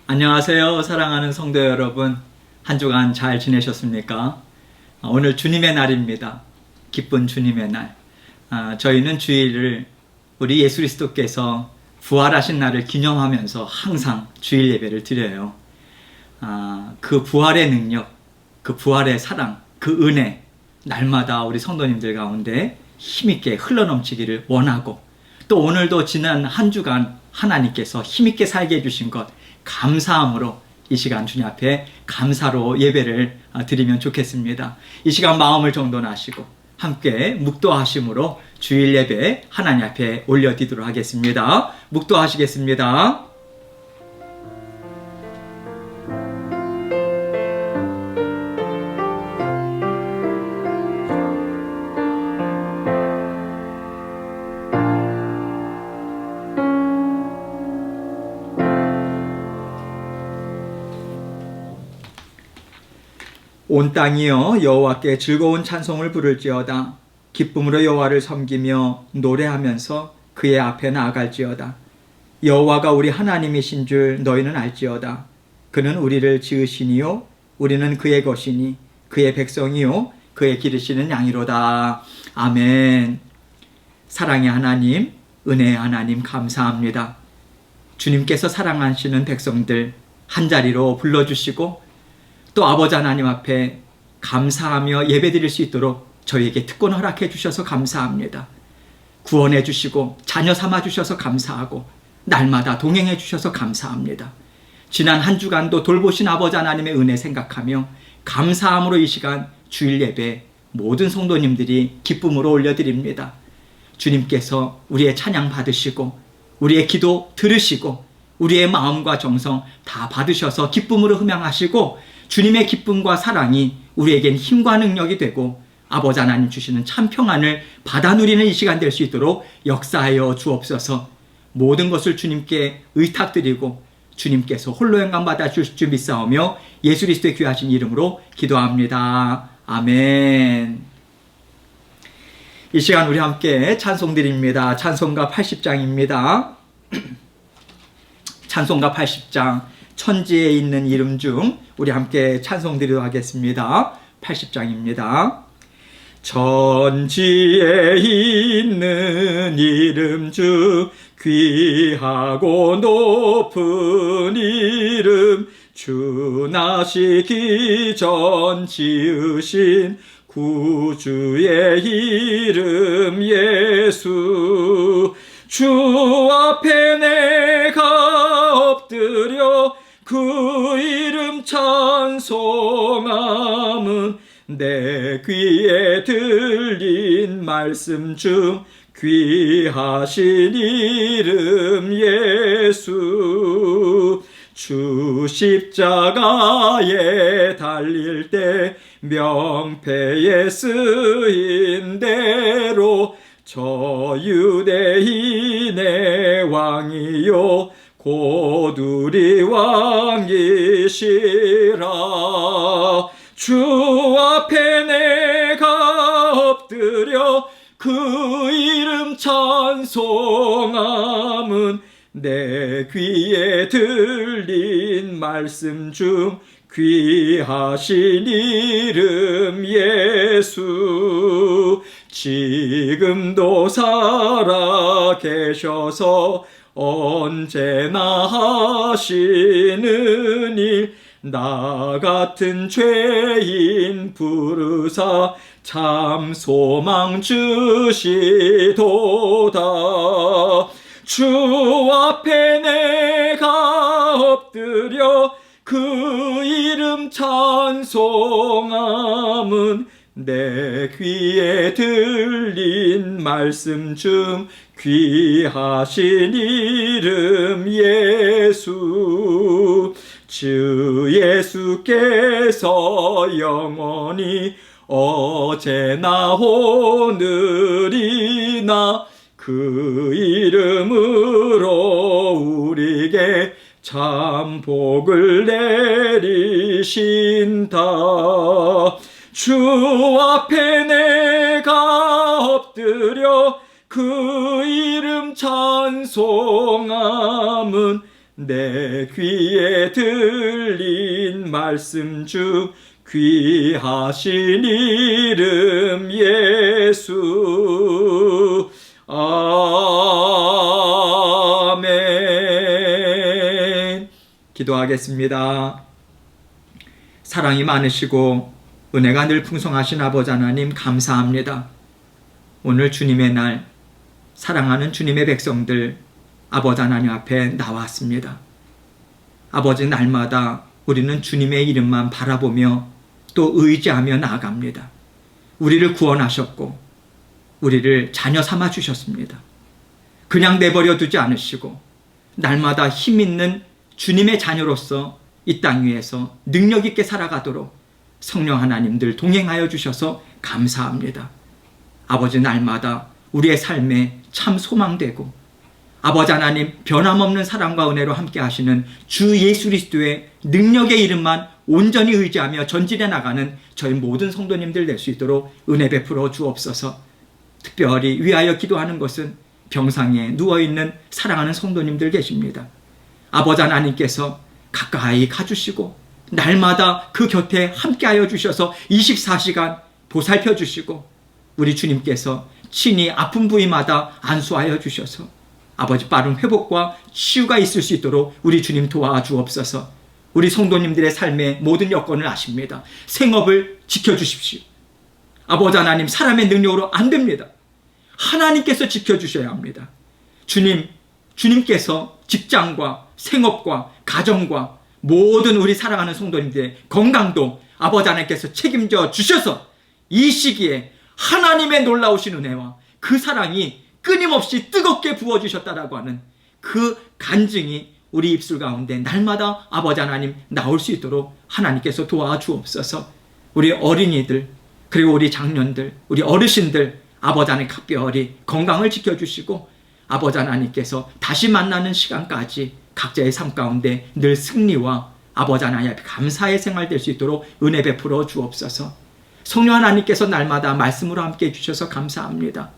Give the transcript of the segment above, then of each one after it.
안녕하세요. 사랑하는 성도 여러분. 한 주간 잘 지내셨습니까? 오늘 주님의 날입니다. 기쁜 주님의 날. 저희는 주일을 우리 예수 그리스도께서 부활하신 날을 기념하면서 항상 주일 예배를 드려요. 그 부활의 능력, 그 부활의 사랑, 그 은혜, 날마다 우리 성도님들 가운데 힘있게 흘러넘치기를 원하고, 또 오늘도 지난 한 주간 하나님께서 힘있게 살게 해주신 것 감사함으로 이 시간 주님 앞에 감사로 예배를 드리면 좋겠습니다. 이 시간 마음을 정돈하시고 함께 묵도하심으로 주일 예배 하나님 앞에 올려드리도록 하겠습니다. 묵도하시겠습니다. 온 땅이여 여호와께 즐거운 찬송을 부를지어다. 기쁨으로 여호와를 섬기며 노래하면서 그의 앞에 나아갈지어다. 여호와가 우리 하나님이신 줄 너희는 알지어다. 그는 우리를 지으시니요 우리는 그의 것이니 그의 백성이요 그의 기르시는 양이로다. 아멘. 사랑의 하나님, 은혜의 하나님 감사합니다. 주님께서 사랑하시는 백성들 한자리로 불러주시고 또 아버지 하나님 앞에 감사하며 예배드릴 수 있도록 저희에게 특권 허락해 주셔서 감사합니다. 구원해 주시고 자녀 삼아 주셔서 감사하고 날마다 동행해 주셔서 감사합니다. 지난 한 주간도 돌보신 아버지 하나님의 은혜 생각하며 감사함으로 이 시간 주일 예배 모든 성도님들이 기쁨으로 올려드립니다. 주님께서 우리의 찬양 받으시고 우리의 기도 들으시고 우리의 마음과 정성 다 받으셔서 기쁨으로 흠양하시고 주님의 기쁨과 사랑이 우리에겐 힘과 능력이 되고 아버지 하나님 주시는 참 평안을 받아 누리는 이 시간 될 수 있도록 역사하여 주옵소서. 모든 것을 주님께 의탁드리고 주님께서 홀로 영광 받아 주실 줄 믿사오며 예수 그리스도의 귀하신 이름으로 기도합니다. 아멘. 이 시간 우리 함께 찬송드립니다. 찬송가 80장입니다. 찬송가 80장 천지에 있는 이름 중 우리 함께 찬송 드리도록 하겠습니다. 80장입니다. 천지에 있는 이름 중 귀하고 높은 이름 주 나시기 전 지으신 구주의 이름 예수 주 앞에 내가 엎드려 그 이름 찬송함은 내 귀에 들린 말씀 중 귀하신 이름 예수 주 십자가에 달릴 때 명패에 쓰인 대로 저 유대인의 왕이요 곧 우리 왕이시라. 주 앞에 내가 엎드려 그 이름 찬송함은 내 귀에 들린 말씀 중 귀하신 이름 예수 지금도 살아 계셔서 언제나 하시는 일 나 같은 죄인 부르사 참 소망 주시도다. 주 앞에 내가 엎드려 그 이름 찬송함은 내 귀에 들린 말씀 중 귀하신 이름 예수 주 예수께서 영원히 어제나 오늘이나 그 이름으로 우리에게 참 복을 내리신다. 주 앞에 내가 엎드려 그 이름 찬송함은 내 귀에 들린 말씀 중 귀하신 이름 예수. 아멘. 기도하겠습니다. 사랑이 많으시고 은혜가 늘 풍성하신 아버지 하나님, 감사합니다. 오늘 주님의 날, 사랑하는 주님의 백성들 아버지 하나님 앞에 나왔습니다. 아버지, 날마다 우리는 주님의 이름만 바라보며 또 의지하며 나아갑니다. 우리를 구원하셨고 우리를 자녀 삼아 주셨습니다. 그냥 내버려 두지 않으시고 날마다 힘있는 주님의 자녀로서 이 땅 위에서 능력 있게 살아가도록 성령 하나님들 동행하여 주셔서 감사합니다. 아버지, 날마다 우리의 삶에 참 소망되고 아버지 하나님 변함없는 사랑과 은혜로 함께 하시는 주 예수 그리스도의 능력의 이름만 온전히 의지하며 전진해 나가는 저희 모든 성도님들 될 수 있도록 은혜 베풀어 주옵소서. 특별히 위하여 기도하는 것은 병상에 누워있는 사랑하는 성도님들 계십니다. 아버지 하나님께서 가까이 가주시고 날마다 그 곁에 함께하여 주셔서 24시간 보살펴 주시고 우리 주님께서 친히 아픈 부위마다 안수하여 주셔서 아버지 빠른 회복과 치유가 있을 수 있도록 우리 주님 도와주옵소서. 우리 성도님들의 삶의 모든 여건을 아십니다. 생업을 지켜주십시오. 아버지 하나님, 사람의 능력으로 안 됩니다. 하나님께서 지켜주셔야 합니다. 주님께서 직장과 생업과 가정과 모든 우리 사랑하는 성도님들의 건강도 아버지 하나님께서 책임져 주셔서 이 시기에 하나님의 놀라우신 은혜와 그 사랑이 끊임없이 뜨겁게 부어주셨다라고 하는 그 간증이 우리 입술 가운데 날마다 아버지 하나님 나올 수 있도록 하나님께서 도와주옵소서. 우리 어린이들, 그리고 우리 장년들, 우리 어르신들 아버지 하나님 각별히 건강을 지켜주시고 아버지 하나님께서 다시 만나는 시간까지 각자의 삶 가운데 늘 승리와 아버지 하나님 앞에 감사의 생활 될 수 있도록 은혜 베풀어 주옵소서. 성령 하나님께서 날마다 말씀으로 함께 해주셔서 감사합니다.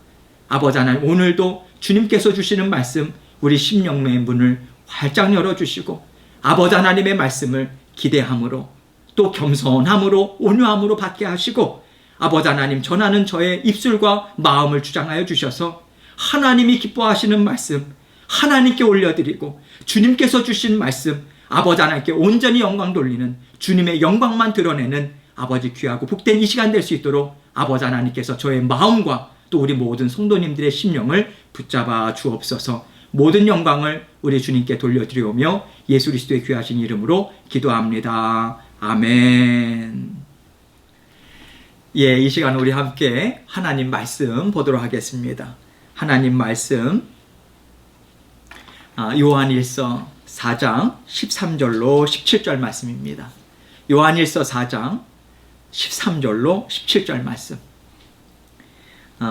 아버지 하나님, 오늘도 주님께서 주시는 말씀 우리 심령의 문을 활짝 열어주시고 아버지 하나님의 말씀을 기대함으로 또 겸손함으로 온유함으로 받게 하시고 아버지 하나님, 전하는 저의 입술과 마음을 주장하여 주셔서 하나님이 기뻐하시는 말씀 하나님께 올려드리고 주님께서 주신 말씀 아버지 하나님께 온전히 영광 돌리는 주님의 영광만 드러내는 아버지 귀하고 복된 이 시간 될 수 있도록 아버지 하나님께서 저의 마음과 또 우리 모든 성도님들의 심령을 붙잡아 주옵소서. 모든 영광을 우리 주님께 돌려드리오며 예수 그리스도의 귀하신 이름으로 기도합니다. 아멘. 이 시간 우리 함께 하나님 말씀 보도록 하겠습니다. 하나님 말씀 요한일서 4장 13절로 17절 말씀입니다. 요한일서 4장 13절로 17절 말씀.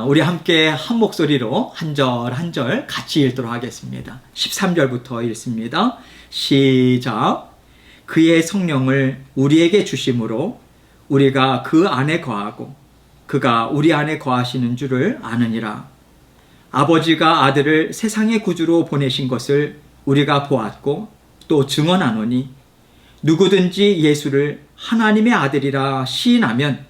우리 함께 한 목소리로 한 절 한 절 같이 읽도록 하겠습니다. 13절부터 읽습니다. 시작. 그의 성령을 우리에게 주심으로 우리가 그 안에 거하고 그가 우리 안에 거하시는 줄을 아느니라. 아버지가 아들을 세상의 구주로 보내신 것을 우리가 보았고 또 증언하노니 누구든지 예수를 하나님의 아들이라 시인하면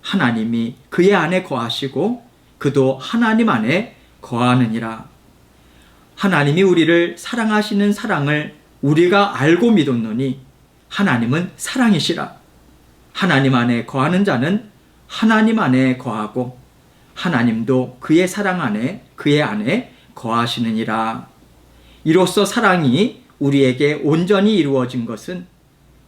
하나님이 그의 안에 거하시고 그도 하나님 안에 거하느니라. 하나님이 우리를 사랑하시는 사랑을 우리가 알고 믿었노니 하나님은 사랑이시라. 하나님 안에 거하는 자는 하나님 안에 거하고 하나님도 그의 사랑 안에 그의 안에 거하시느니라. 이로써 사랑이 우리에게 온전히 이루어진 것은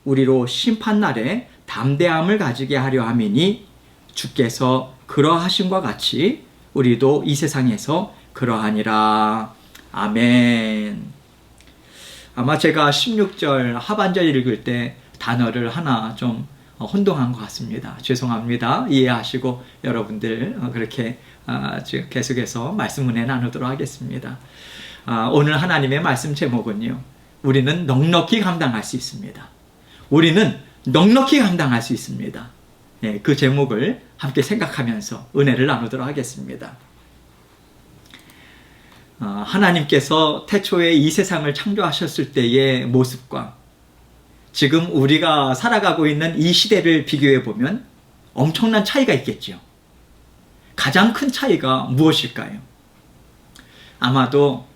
우리로 심판날에 담대함을 가지게 하려 함이니 주께서 그러하심과 같이 우리도 이 세상에서 그러하니라. 아멘. 아마 제가 16절 하반절 읽을 때 단어를 하나 좀 혼동한 것 같습니다. 죄송합니다. 이해하시고 여러분들 그렇게 계속해서 말씀 은혜 나누도록 하겠습니다. 오늘 하나님의 말씀 제목은요, 우리는 넉넉히 감당할 수 있습니다. 우리는 넉넉히 감당할 수 있습니다. 네, 그 제목을 함께 생각하면서 은혜를 나누도록 하겠습니다. 하나님께서 태초에 이 세상을 창조하셨을 때의 모습과 지금 우리가 살아가고 있는 이 시대를 비교해 보면 엄청난 차이가 있겠죠. 가장 큰 차이가 무엇일까요? 아마도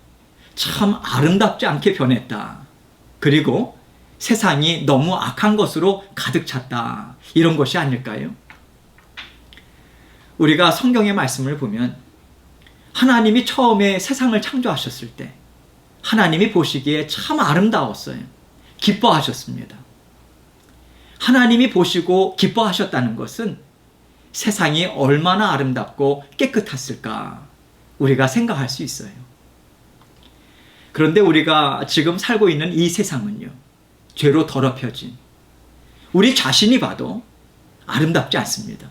참 아름답지 않게 변했다. 그리고 세상이 너무 악한 것으로 가득 찼다. 이런 것이 아닐까요? 우리가 성경의 말씀을 보면 하나님이 처음에 세상을 창조하셨을 때 하나님이 보시기에 참 아름다웠어요. 기뻐하셨습니다. 하나님이 보시고 기뻐하셨다는 것은 세상이 얼마나 아름답고 깨끗했을까 우리가 생각할 수 있어요. 그런데 우리가 지금 살고 있는 이 세상은요, 죄로 더럽혀진 우리 자신이 봐도 아름답지 않습니다.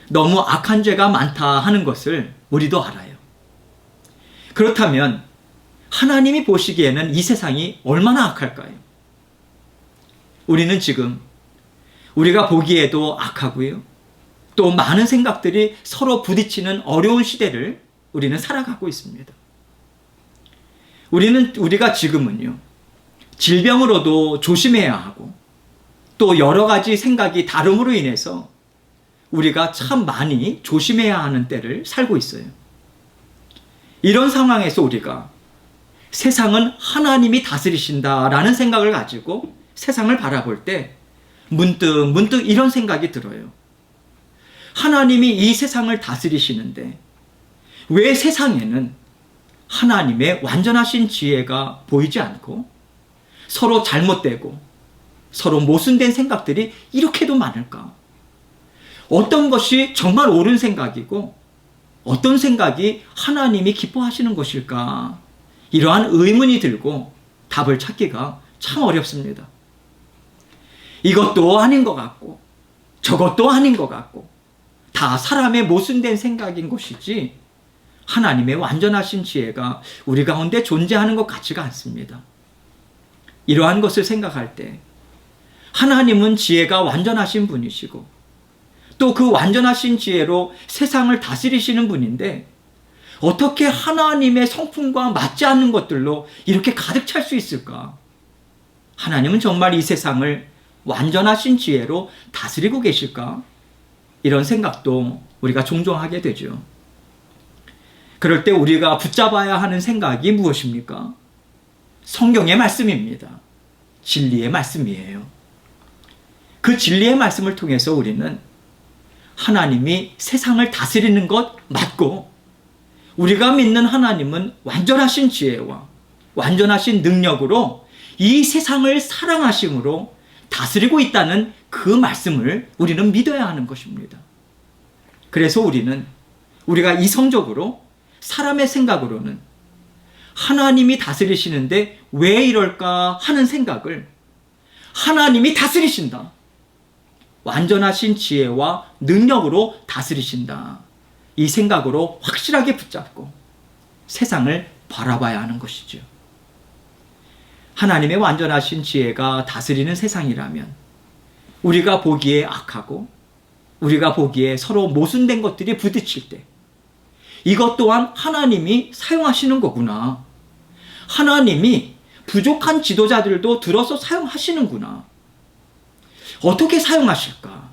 너무 악한 죄가 많다 하는 것을 우리도 알아요. 그렇다면 하나님이 보시기에는 이 세상이 얼마나 악할까요? 우리는 지금 우리가 보기에도 악하고요, 또 많은 생각들이 서로 부딪히는 어려운 시대를 우리는 살아가고 있습니다. 우리가 지금은요, 질병으로도 조심해야 하고 또 여러 가지 생각이 다름으로 인해서 우리가 참 많이 조심해야 하는 때를 살고 있어요. 이런 상황에서 우리가 세상은 하나님이 다스리신다라는 생각을 가지고 세상을 바라볼 때 문득 이런 생각이 들어요. 하나님이 이 세상을 다스리시는데 왜 세상에는 하나님의 완전하신 지혜가 보이지 않고 서로 잘못되고 서로 모순된 생각들이 이렇게도 많을까? 어떤 것이 정말 옳은 생각이고 어떤 생각이 하나님이 기뻐하시는 것일까? 이러한 의문이 들고 답을 찾기가 참 어렵습니다. 이것도 아닌 것 같고 저것도 아닌 것 같고 다 사람의 모순된 생각인 것이지 하나님의 완전하신 지혜가 우리 가운데 존재하는 것 같지가 않습니다. 이러한 것을 생각할 때 하나님은 지혜가 완전하신 분이시고 또 그 완전하신 지혜로 세상을 다스리시는 분인데 어떻게 하나님의 성품과 맞지 않는 것들로 이렇게 가득 찰 수 있을까? 하나님은 정말 이 세상을 완전하신 지혜로 다스리고 계실까? 이런 생각도 우리가 종종 하게 되죠. 그럴 때 우리가 붙잡아야 하는 생각이 무엇입니까? 성경의 말씀입니다. 진리의 말씀이에요. 그 진리의 말씀을 통해서 우리는 하나님이 세상을 다스리는 것 맞고 우리가 믿는 하나님은 완전하신 지혜와 완전하신 능력으로 이 세상을 사랑하심으로 다스리고 있다는 그 말씀을 우리는 믿어야 하는 것입니다. 그래서 우리가 이성적으로 사람의 생각으로는 하나님이 다스리시는데 왜 이럴까 하는 생각을 하나님이 다스리신다. 완전하신 지혜와 능력으로 다스리신다. 이 생각으로 확실하게 붙잡고 세상을 바라봐야 하는 것이죠. 하나님의 완전하신 지혜가 다스리는 세상이라면 우리가 보기에 악하고 우리가 보기에 서로 모순된 것들이 부딪힐 때 이것 또한 하나님이 사용하시는 거구나. 하나님이 부족한 지도자들도 들어서 사용하시는구나. 어떻게 사용하실까?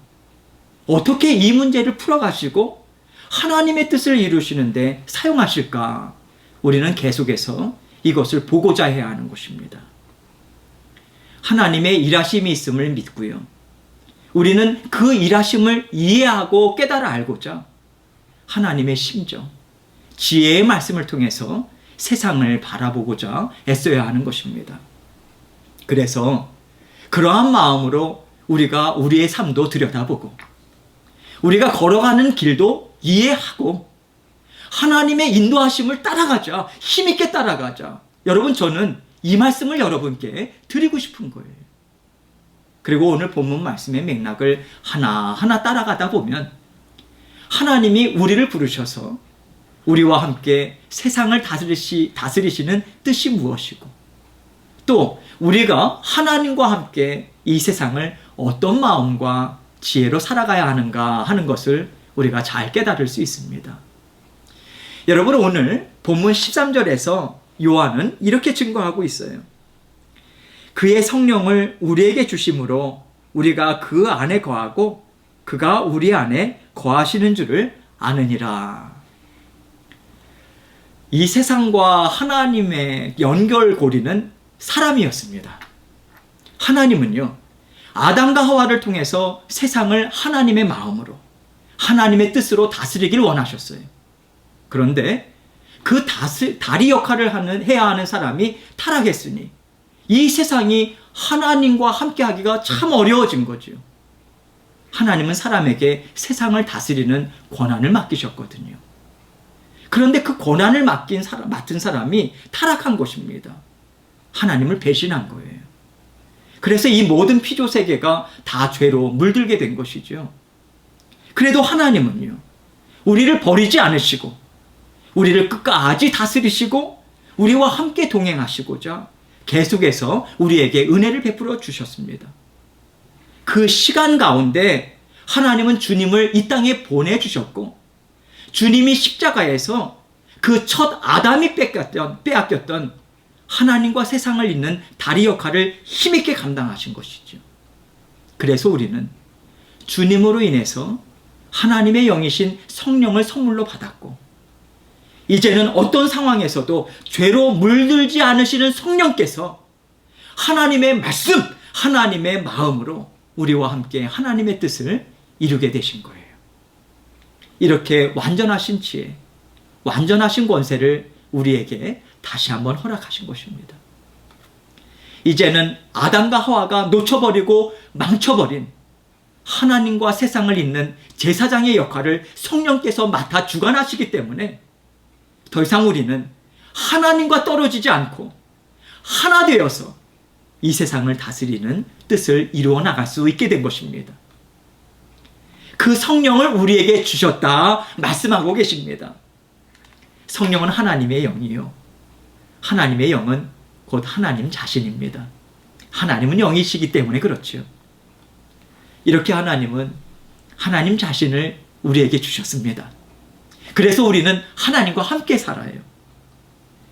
어떻게 이 문제를 풀어가시고 하나님의 뜻을 이루시는데 사용하실까? 우리는 계속해서 이것을 보고자 해야 하는 것입니다. 하나님의 일하심이 있음을 믿고요. 우리는 그 일하심을 이해하고 깨달아 알고자 하나님의 심정, 지혜의 말씀을 통해서 세상을 바라보고자 애써야 하는 것입니다. 그래서 그러한 마음으로 우리가 우리의 삶도 들여다보고 우리가 걸어가는 길도 이해하고 하나님의 인도하심을 따라가자, 힘있게 따라가자. 여러분, 저는 이 말씀을 여러분께 드리고 싶은 거예요. 그리고 오늘 본문 말씀의 맥락을 하나하나 따라가다 보면 하나님이 우리를 부르셔서 우리와 함께 세상을 다스리시는 뜻이 무엇이고 또 우리가 하나님과 함께 이 세상을 어떤 마음과 지혜로 살아가야 하는가 하는 것을 우리가 잘 깨달을 수 있습니다. 여러분, 오늘 본문 13절에서 요한은 이렇게 증거하고 있어요. 그의 성령을 우리에게 주심으로 우리가 그 안에 거하고 그가 우리 안에 거하시는 줄을 아느니라. 이 세상과 하나님의 연결고리는 사람이었습니다. 하나님은요, 아담과 하와를 통해서 세상을 하나님의 마음으로, 하나님의 뜻으로 다스리길 원하셨어요. 그런데 그 다리 역할을 해야 하는 사람이 타락했으니 이 세상이 하나님과 함께 하기가 참 어려워진 거죠. 하나님은 사람에게 세상을 다스리는 권한을 맡기셨거든요. 그런데 그 권한을 맡은 사람이 타락한 것입니다. 하나님을 배신한 거예요. 그래서 이 모든 피조 세계가 다 죄로 물들게 된 것이죠. 그래도 하나님은요, 우리를 버리지 않으시고 우리를 끝까지 다스리시고 우리와 함께 동행하시고자 계속해서 우리에게 은혜를 베풀어 주셨습니다. 그 시간 가운데 하나님은 주님을 이 땅에 보내주셨고, 주님이 십자가에서 그 첫 아담이 빼앗겼던 하나님과 세상을 잇는 다리 역할을 힘있게 감당하신 것이죠. 그래서 우리는 주님으로 인해서 하나님의 영이신 성령을 선물로 받았고, 이제는 어떤 상황에서도 죄로 물들지 않으시는 성령께서 하나님의 말씀, 하나님의 마음으로 우리와 함께 하나님의 뜻을 이루게 되신 거예요. 이렇게 완전하신 지혜, 완전하신 권세를 우리에게 다시 한번 허락하신 것입니다. 이제는 아담과 하와가 놓쳐버리고 망쳐버린 하나님과 세상을 잇는 제사장의 역할을 성령께서 맡아 주관하시기 때문에 더 이상 우리는 하나님과 떨어지지 않고 하나 되어서 이 세상을 다스리는 뜻을 이루어 나갈 수 있게 된 것입니다. 그 성령을 우리에게 주셨다 말씀하고 계십니다. 성령은 하나님의 영이요, 하나님의 영은 곧 하나님 자신입니다. 하나님은 영이시기 때문에 그렇죠. 이렇게 하나님은 하나님 자신을 우리에게 주셨습니다. 그래서 우리는 하나님과 함께 살아요.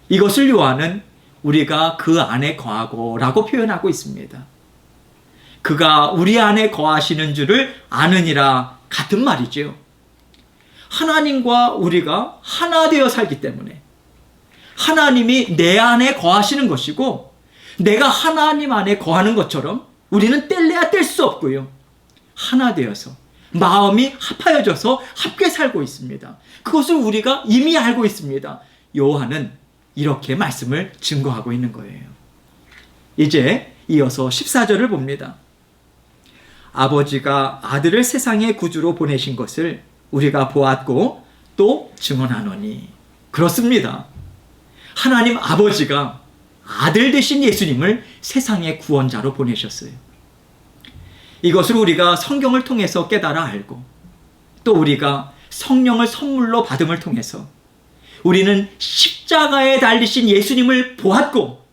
이것을 요한은 우리가 그 안에 거하고 라고 표현하고 있습니다. 그가 우리 안에 거하시는 줄을 아느니라, 같은 말이죠. 하나님과 우리가 하나 되어 살기 때문에 하나님이 내 안에 거하시는 것이고, 내가 하나님 안에 거하는 것처럼 우리는 뗄래야 뗄 수 없고요, 하나 되어서 마음이 합하여져서 함께 살고 있습니다. 그것을 우리가 이미 알고 있습니다. 요한은 이렇게 말씀을 증거하고 있는 거예요. 이제 이어서 14절을 봅니다. 아버지가 아들을 세상의 구주로 보내신 것을 우리가 보았고 또 증언하노니. 그렇습니다. 하나님 아버지가 아들 되신 예수님을 세상의 구원자로 보내셨어요. 이것을 우리가 성경을 통해서 깨달아 알고, 또 우리가 성령을 선물로 받음을 통해서 우리는 십자가에 달리신 예수님을 보았고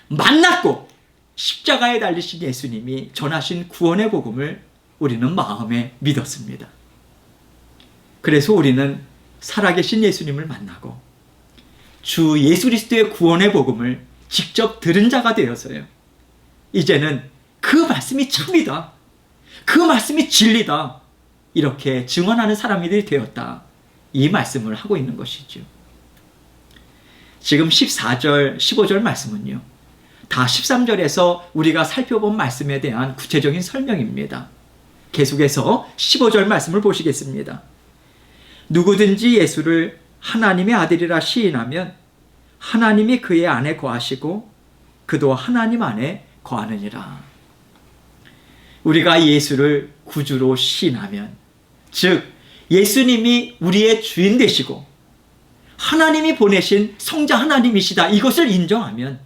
만났고, 십자가에 달리신 예수님이 전하신 구원의 복음을 우리는 마음에 믿었습니다. 그래서 우리는 살아계신 예수님을 만나고 주 예수 그리스도의 구원의 복음을 직접 들은 자가 되어서요, 이제는 그 말씀이 참이다, 그 말씀이 진리다, 이렇게 증언하는 사람들이 되었다, 이 말씀을 하고 있는 것이죠. 지금 14절, 15절 말씀은요, 다 13절에서 우리가 살펴본 말씀에 대한 구체적인 설명입니다. 계속해서 15절 말씀을 보시겠습니다. 누구든지 예수를 하나님의 아들이라 시인하면 하나님이 그의 안에 거하시고 그도 하나님 안에 거하느니라. 우리가 예수를 구주로 시인하면, 즉 예수님이 우리의 주인 되시고 하나님이 보내신 성자 하나님이시다, 이것을 인정하면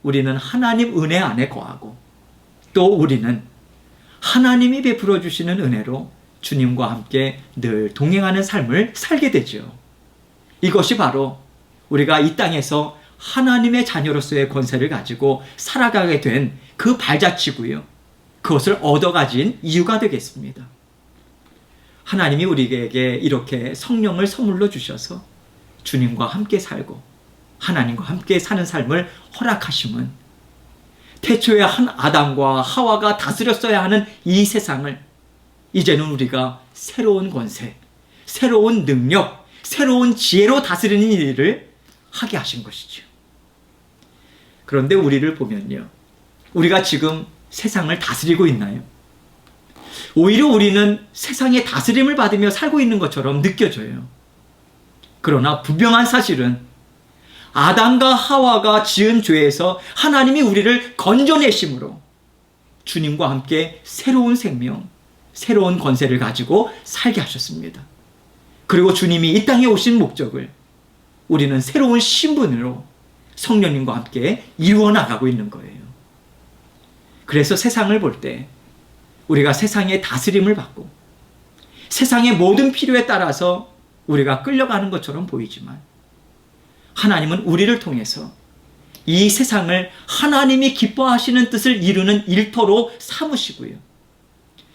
우리는 하나님 은혜 안에 거하고, 또 우리는 하나님이 베풀어 주시는 은혜로 주님과 함께 늘 동행하는 삶을 살게 되죠. 이것이 바로 우리가 이 땅에서 하나님의 자녀로서의 권세를 가지고 살아가게 된 그 발자취고요, 그것을 얻어가진 이유가 되겠습니다. 하나님이 우리에게 이렇게 성령을 선물로 주셔서 주님과 함께 살고 하나님과 함께 사는 삶을 허락하심은 태초에 한 아담과 하와가 다스렸어야 하는 이 세상을 이제는 우리가 새로운 권세, 새로운 능력, 새로운 지혜로 다스리는 일을 하게 하신 것이죠. 그런데 우리를 보면요, 우리가 지금 세상을 다스리고 있나요? 오히려 우리는 세상의 다스림을 받으며 살고 있는 것처럼 느껴져요. 그러나 분명한 사실은 아담과 하와가 지은 죄에서 하나님이 우리를 건져내심으로 주님과 함께 새로운 생명, 새로운 권세를 가지고 살게 하셨습니다. 그리고 주님이 이 땅에 오신 목적을 우리는 새로운 신분으로 성령님과 함께 이루어 나가고 있는 거예요. 그래서 세상을 볼 때 우리가 세상의 다스림을 받고 세상의 모든 필요에 따라서 우리가 끌려가는 것처럼 보이지만 하나님은 우리를 통해서 이 세상을 하나님이 기뻐하시는 뜻을 이루는 일터로 삼으시고요,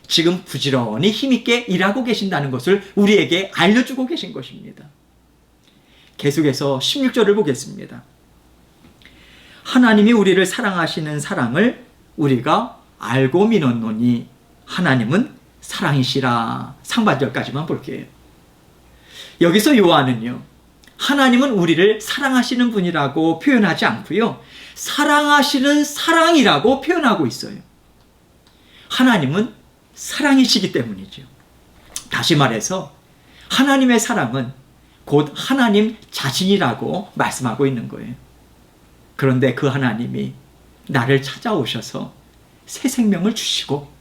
지금 부지런히 힘있게 일하고 계신다는 것을 우리에게 알려주고 계신 것입니다. 계속해서 16절을 보겠습니다. 하나님이 우리를 사랑하시는 사랑을 우리가 알고 믿었노니 하나님은 사랑이시라. 상반절까지만 볼게요. 여기서 요한은요, 하나님은 우리를 사랑하시는 분이라고 표현하지 않고요, 사랑하시는 사랑이라고 표현하고 있어요. 하나님은 사랑이시기 때문이죠. 다시 말해서 하나님의 사랑은 곧 하나님 자신이라고 말씀하고 있는 거예요. 그런데 그 하나님이 나를 찾아오셔서 새 생명을 주시고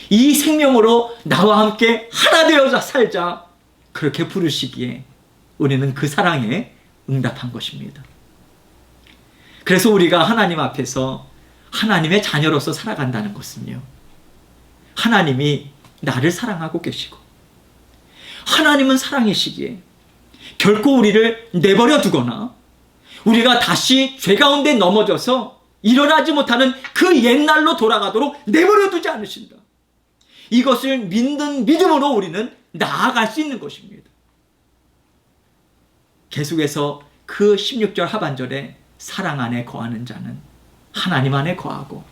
이 생명으로 나와 함께 하나 되어서 살자, 그렇게 부르시기에 우리는 그 사랑에 응답한 것입니다. 그래서 우리가 하나님 앞에서 하나님의 자녀로서 살아간다는 것은요, 하나님이 나를 사랑하고 계시고 하나님은 사랑이시기에 결코 우리를 내버려 두거나 우리가 다시 죄 가운데 넘어져서 일어나지 못하는 그 옛날로 돌아가도록 내버려 두지 않으신다. 이것을 믿는 믿음으로 우리는 나아갈 수 있는 것입니다. 계속해서 그 16절 하반절에 사랑 안에 거하는 자는 하나님 안에 거하고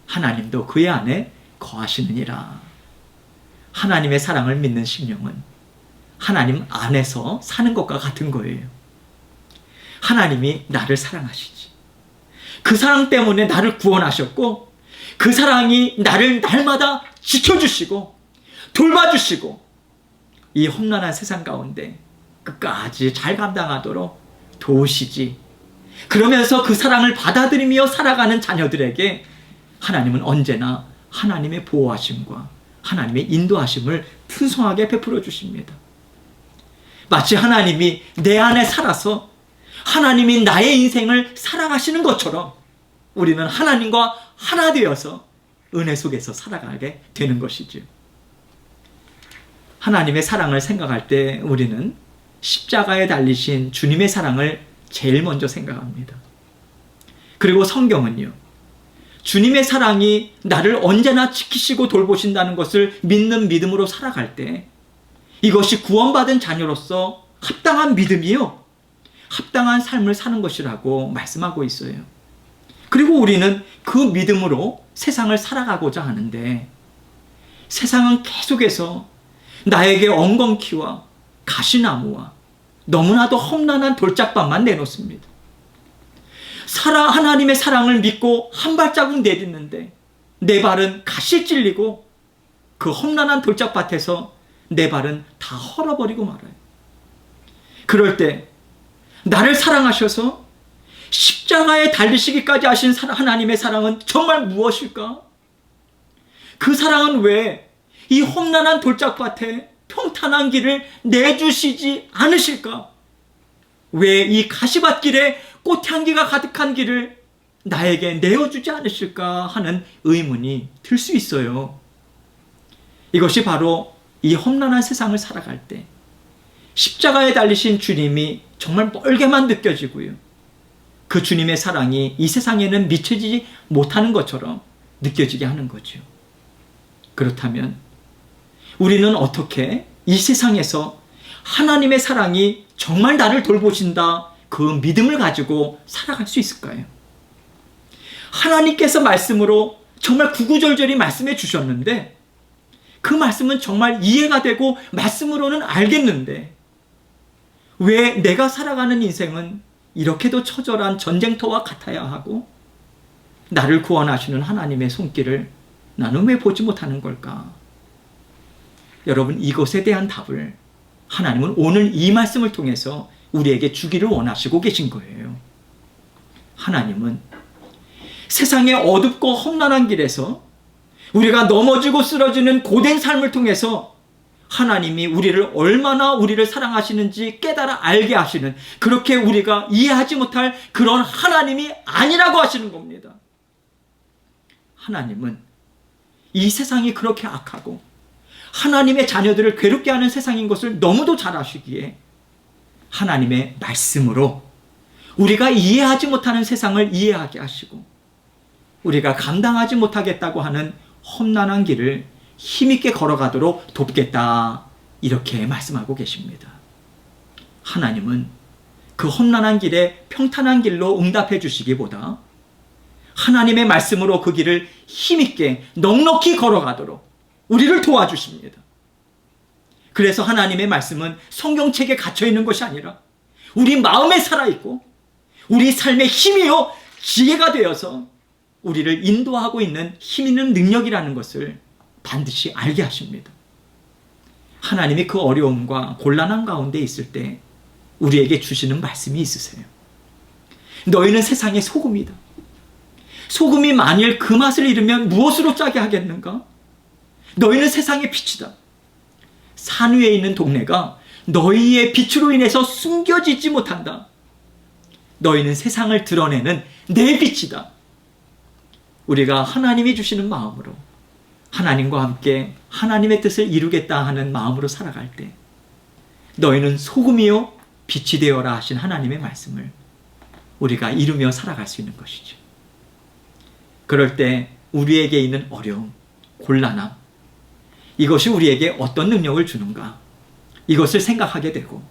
하나님도 그의 안에 거하시느니라. 하나님의 사랑을 믿는 심령은 하나님 안에서 사는 것과 같은 거예요. 하나님이 나를 사랑하시지. 그 사랑 때문에 나를 구원하셨고 그 사랑이 나를 날마다 지켜주시고 돌봐주시고 이 험난한 세상 가운데 끝까지 잘 감당하도록 도우시지. 그러면서 그 사랑을 받아들이며 살아가는 자녀들에게 하나님은 언제나 하나님의 보호하심과 하나님의 인도하심을 풍성하게 베풀어 주십니다. 마치 하나님이 내 안에 살아서 하나님이 나의 인생을 살아가시는 것처럼 우리는 하나님과 하나 되어서 은혜 속에서 살아가게 되는 것이죠. 하나님의 사랑을 생각할 때 우리는 십자가에 달리신 주님의 사랑을 제일 먼저 생각합니다. 그리고 성경은요, 주님의 사랑이 나를 언제나 지키시고 돌보신다는 것을 믿는 믿음으로 살아갈 때 이것이 구원받은 자녀로서 합당한 믿음이요, 합당한 삶을 사는 것이라고 말씀하고 있어요. 그리고 우리는 그 믿음으로 세상을 살아가고자 하는데 세상은 계속해서 나에게 엉겅퀴와 가시나무와 너무나도 험난한 돌짝밭만 내놓습니다. 하나님의 사랑을 믿고 한 발자국 내딛는데 내 발은 가시에 찔리고 그 험난한 돌짝밭에서 내 발은 다 헐어버리고 말아요. 그럴 때 나를 사랑하셔서 십자가에 달리시기까지 하신 하나님의 사랑은 정말 무엇일까? 그 사랑은 왜 이 험난한 돌짝밭에 평탄한 길을 내주시지 않으실까? 왜 이 가시밭길에 꽃향기가 가득한 길을 나에게 내어주지 않으실까 하는 의문이 들 수 있어요. 이것이 바로 이 험난한 세상을 살아갈 때 십자가에 달리신 주님이 정말 멀게만 느껴지고요, 그 주님의 사랑이 이 세상에는 미쳐지지 못하는 것처럼 느껴지게 하는 거죠. 그렇다면 우리는 어떻게 이 세상에서 하나님의 사랑이 정말 나를 돌보신다, 그 믿음을 가지고 살아갈 수 있을까요? 하나님께서 말씀으로 정말 구구절절히 말씀해 주셨는데 그 말씀은 정말 이해가 되고 말씀으로는 알겠는데 왜 내가 살아가는 인생은 이렇게도 처절한 전쟁터와 같아야 하고 나를 구원하시는 하나님의 손길을 나는 왜 보지 못하는 걸까? 여러분, 이것에 대한 답을 하나님은 오늘 이 말씀을 통해서 우리에게 주기를 원하시고 계신 거예요. 하나님은 세상의 어둡고 험난한 길에서 우리가 넘어지고 쓰러지는 고된 삶을 통해서 하나님이 얼마나 우리를 사랑하시는지 깨달아 알게 하시는, 그렇게 우리가 이해하지 못할 그런 하나님이 아니라고 하시는 겁니다. 하나님은 이 세상이 그렇게 악하고 하나님의 자녀들을 괴롭게 하는 세상인 것을 너무도 잘 아시기에 하나님의 말씀으로 우리가 이해하지 못하는 세상을 이해하게 하시고 우리가 감당하지 못하겠다고 하는 험난한 길을 힘있게 걸어가도록 돕겠다, 이렇게 말씀하고 계십니다. 하나님은 그 험난한 길에 평탄한 길로 응답해 주시기보다 하나님의 말씀으로 그 길을 힘있게 넉넉히 걸어가도록 우리를 도와주십니다. 그래서 하나님의 말씀은 성경책에 갇혀있는 것이 아니라 우리 마음에 살아있고 우리 삶의 힘이요 지혜가 되어서 우리를 인도하고 있는 힘있는 능력이라는 것을 반드시 알게 하십니다. 하나님이 그 어려움과 곤란한 가운데 있을 때 우리에게 주시는 말씀이 있으세요. 너희는 세상의 소금이다. 소금이 만일 그 맛을 잃으면 무엇으로 짜게 하겠는가? 너희는 세상의 빛이다. 산 위에 있는 동네가 너희의 빛으로 인해서 숨겨지지 못한다. 너희는 세상을 드러내는 내 빛이다. 우리가 하나님이 주시는 마음으로 하나님과 함께 하나님의 뜻을 이루겠다 하는 마음으로 살아갈 때 너희는 소금이요 빛이 되어라 하신 하나님의 말씀을 우리가 이루며 살아갈 수 있는 것이죠. 그럴 때 우리에게 있는 어려움, 곤란함, 이것이 우리에게 어떤 능력을 주는가, 이것을 생각하게 되고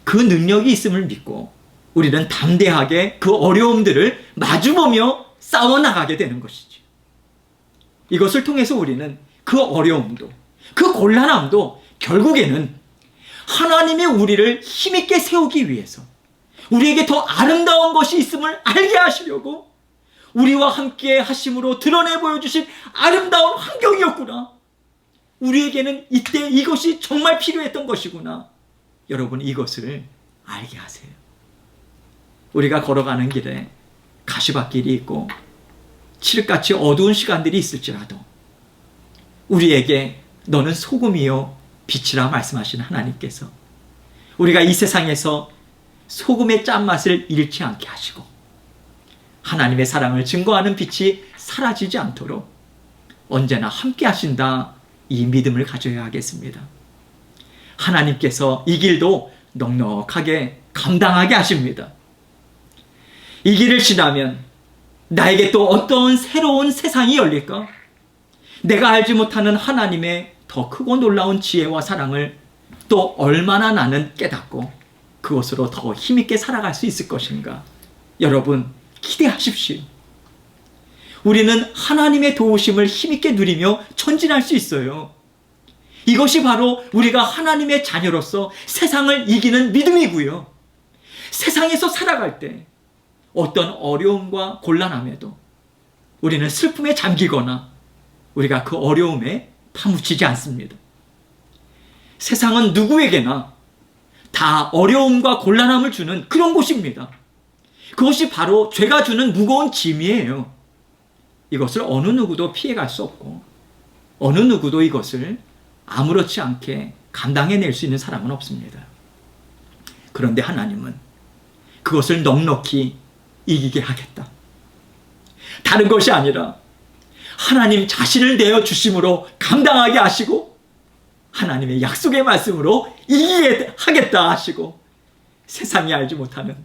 그 능력이 있음을 믿고 우리는 담대하게 그 어려움들을 마주보며 싸워나가게 되는 것이죠. 이것을 통해서 우리는 그 어려움도, 그 곤란함도 결국에는 하나님이 우리를 힘있게 세우기 위해서 우리에게 더 아름다운 것이 있음을 알게 하시려고 우리와 함께 하심으로 드러내 보여주신 아름다운 환경이었구나. 우리에게는 이때 이것이 정말 필요했던 것이구나. 여러분, 이것을 알게 하세요. 우리가 걸어가는 길에 가시밭길이 있고 칠흑같이 어두운 시간들이 있을지라도 우리에게 너는 소금이요 빛이라 말씀하신 하나님께서 우리가 이 세상에서 소금의 짠맛을 잃지 않게 하시고 하나님의 사랑을 증거하는 빛이 사라지지 않도록 언제나 함께 하신다, 이 믿음을 가져야 하겠습니다. 하나님께서 이 길도 넉넉하게 감당하게 하십니다. 이 길을 지나면 나에게 또 어떤 새로운 세상이 열릴까? 내가 알지 못하는 하나님의 더 크고 놀라운 지혜와 사랑을 또 얼마나 나는 깨닫고 그것으로 더 힘있게 살아갈 수 있을 것인가? 여러분, 기대하십시오. 우리는 하나님의 도우심을 힘있게 누리며 전진할 수 있어요. 이것이 바로 우리가 하나님의 자녀로서 세상을 이기는 믿음이고요. 세상에서 살아갈 때 어떤 어려움과 곤란함에도 우리는 슬픔에 잠기거나 우리가 그 어려움에 파묻히지 않습니다. 세상은 누구에게나 다 어려움과 곤란함을 주는 그런 곳입니다. 그것이 바로 죄가 주는 무거운 짐이에요. 이것을 어느 누구도 피해갈 수 없고 어느 누구도 이것을 아무렇지 않게 감당해낼 수 있는 사람은 없습니다. 그런데 하나님은 그것을 넉넉히 이기게 하겠다. 다른 것이 아니라 하나님 자신을 내어주심으로 감당하게 하시고 하나님의 약속의 말씀으로 이기게 하겠다 하시고 세상이 알지 못하는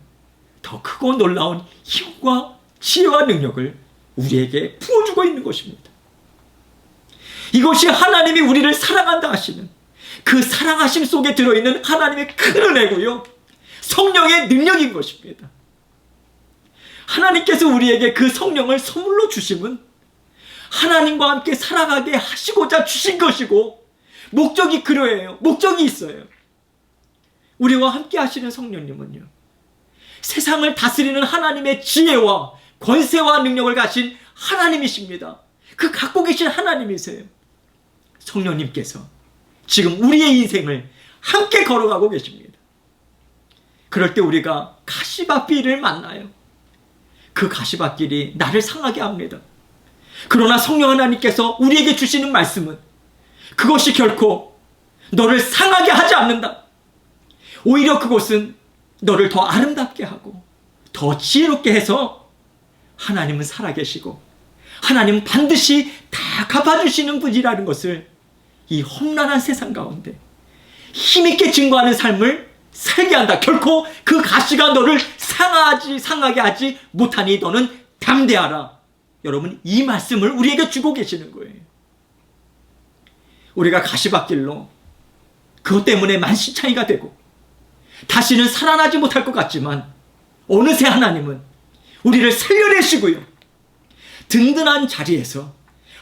더 크고 놀라운 힘과 지혜와 능력을 우리에게 부어주고 있는 것입니다. 이것이 하나님이 우리를 사랑한다 하시는, 그 사랑하심 속에 들어있는 하나님의 큰 은혜고요, 성령의 능력인 것입니다. 하나님께서 우리에게 그 성령을 선물로 주심은 하나님과 함께 살아가게 하시고자 주신 것이고, 목적이 그러해요. 목적이 있어요. 우리와 함께 하시는 성령님은요, 세상을 다스리는 하나님의 지혜와 권세와 능력을 가진 하나님이십니다. 그 갖고 계신 하나님이세요. 성령님께서 지금 우리의 인생을 함께 걸어가고 계십니다. 그럴 때 우리가 가시밭길을 만나요. 그 가시밭길이 나를 상하게 합니다. 그러나 성령 하나님께서 우리에게 주시는 말씀은 그것이 결코 너를 상하게 하지 않는다. 오히려 그것은 너를 더 아름답게 하고 더 지혜롭게 해서 하나님은 살아계시고 하나님은 반드시 다 갚아주시는 분이라는 것을 이 험난한 세상 가운데 힘있게 증거하는 삶을 살게 한다. 결코 그 가시가 너를 상하게 하지 못하니 너는 담대하라. 여러분, 이 말씀을 우리에게 주고 계시는 거예요. 우리가 가시밭길로 그것 때문에 만신창이가 되고 다시는 살아나지 못할 것 같지만 어느새 하나님은 우리를 살려내시고요, 든든한 자리에서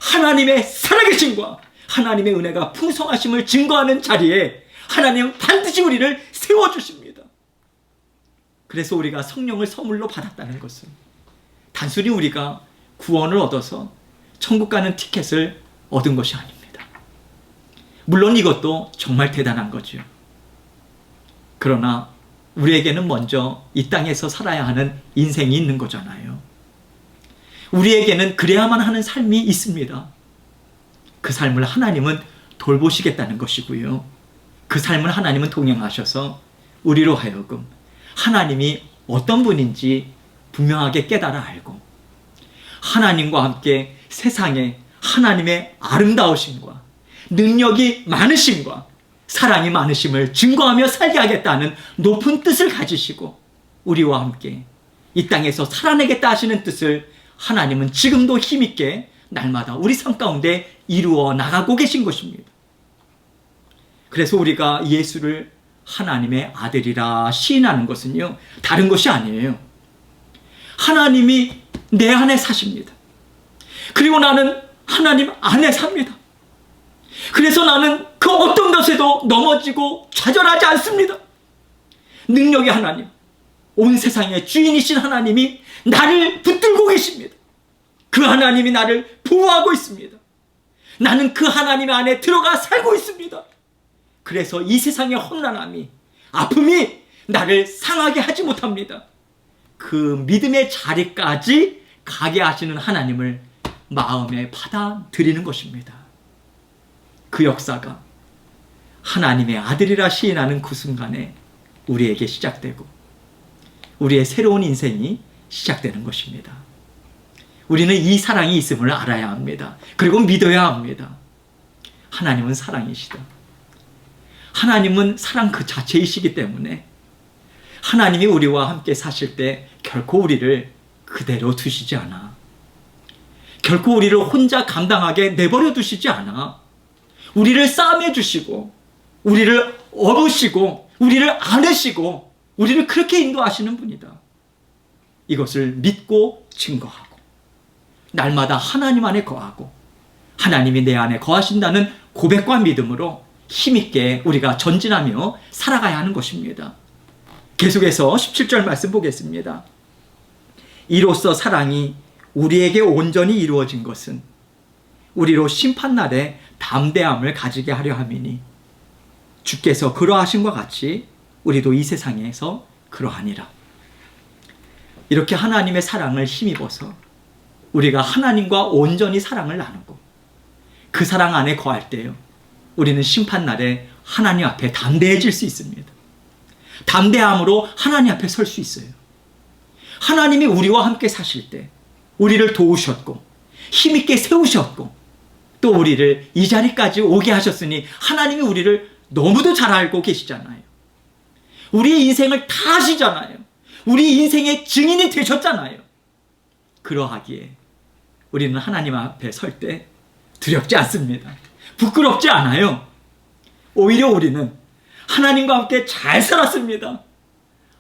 하나님의 살아계심과 하나님의 은혜가 풍성하심을 증거하는 자리에 하나님은 반드시 우리를 세워주십니다. 그래서 우리가 성령을 선물로 받았다는 것은 단순히 우리가 구원을 얻어서 천국 가는 티켓을 얻은 것이 아닙니다. 물론 이것도 정말 대단한 거죠. 그러나 우리에게는 먼저 이 땅에서 살아야 하는 인생이 있는 거잖아요. 우리에게는 그래야만 하는 삶이 있습니다. 그 삶을 하나님은 돌보시겠다는 것이고요, 그 삶을 하나님은 동행하셔서 우리로 하여금 하나님이 어떤 분인지 분명하게 깨달아 알고 하나님과 함께 세상에 하나님의 아름다우심과 능력이 많으심과 사랑이 많으심을 증거하며 살게 하겠다는 높은 뜻을 가지시고 우리와 함께 이 땅에서 살아내겠다 하시는 뜻을 하나님은 지금도 힘있게 날마다 우리 삶 가운데 이루어 나가고 계신 것입니다. 그래서 우리가 예수를 하나님의 아들이라 시인하는 것은요, 다른 것이 아니에요. 하나님이 내 안에 사십니다. 그리고 나는 하나님 안에 삽니다. 그래서 나는 그 어떤 것에도 넘어지고 좌절하지 않습니다. 능력의 하나님, 온 세상의 주인이신 하나님이 나를 붙들고 계십니다. 그 하나님이 나를 보호하고 있습니다. 나는 그 하나님 안에 들어가 살고 있습니다. 그래서 이 세상의 험난함이, 아픔이 나를 상하게 하지 못합니다. 그 믿음의 자리까지 가게 하시는 하나님을 마음에 받아들이는 것입니다. 그 역사가 하나님의 아들이라 시인하는 그 순간에 우리에게 시작되고 우리의 새로운 인생이 시작되는 것입니다. 우리는 이 사랑이 있음을 알아야 합니다. 그리고 믿어야 합니다. 하나님은 사랑이시다. 하나님은 사랑 그 자체이시기 때문에 하나님이 우리와 함께 사실 때 결코 우리를 그대로 두시지 않아. 결코 우리를 혼자 감당하게 내버려 두시지 않아. 우리를 싸매 주시고 우리를 업으시고 우리를 안으시고 우리를 그렇게 인도하시는 분이다. 이것을 믿고 증거하고 날마다 하나님 안에 거하고 하나님이 내 안에 거하신다는 고백과 믿음으로 힘있게 우리가 전진하며 살아가야 하는 것입니다. 계속해서 17절 말씀 보겠습니다. 이로써 사랑이 우리에게 온전히 이루어진 것은 우리로 심판날에 담대함을 가지게 하려 함이니 주께서 그러하신 것 같이 우리도 이 세상에서 그러하니라. 이렇게 하나님의 사랑을 힘입어서 우리가 하나님과 온전히 사랑을 나누고 그 사랑 안에 거할 때요, 우리는 심판날에 하나님 앞에 담대해질 수 있습니다. 담대함으로 하나님 앞에 설 수 있어요. 하나님이 우리와 함께 사실 때 우리를 도우셨고 힘있게 세우셨고 또 우리를 이 자리까지 오게 하셨으니 하나님이 우리를 너무도 잘 알고 계시잖아요. 우리의 인생을 다 아시잖아요. 우리 인생의 증인이 되셨잖아요. 그러하기에 우리는 하나님 앞에 설 때 두렵지 않습니다. 부끄럽지 않아요. 오히려 우리는 하나님과 함께 잘 살았습니다.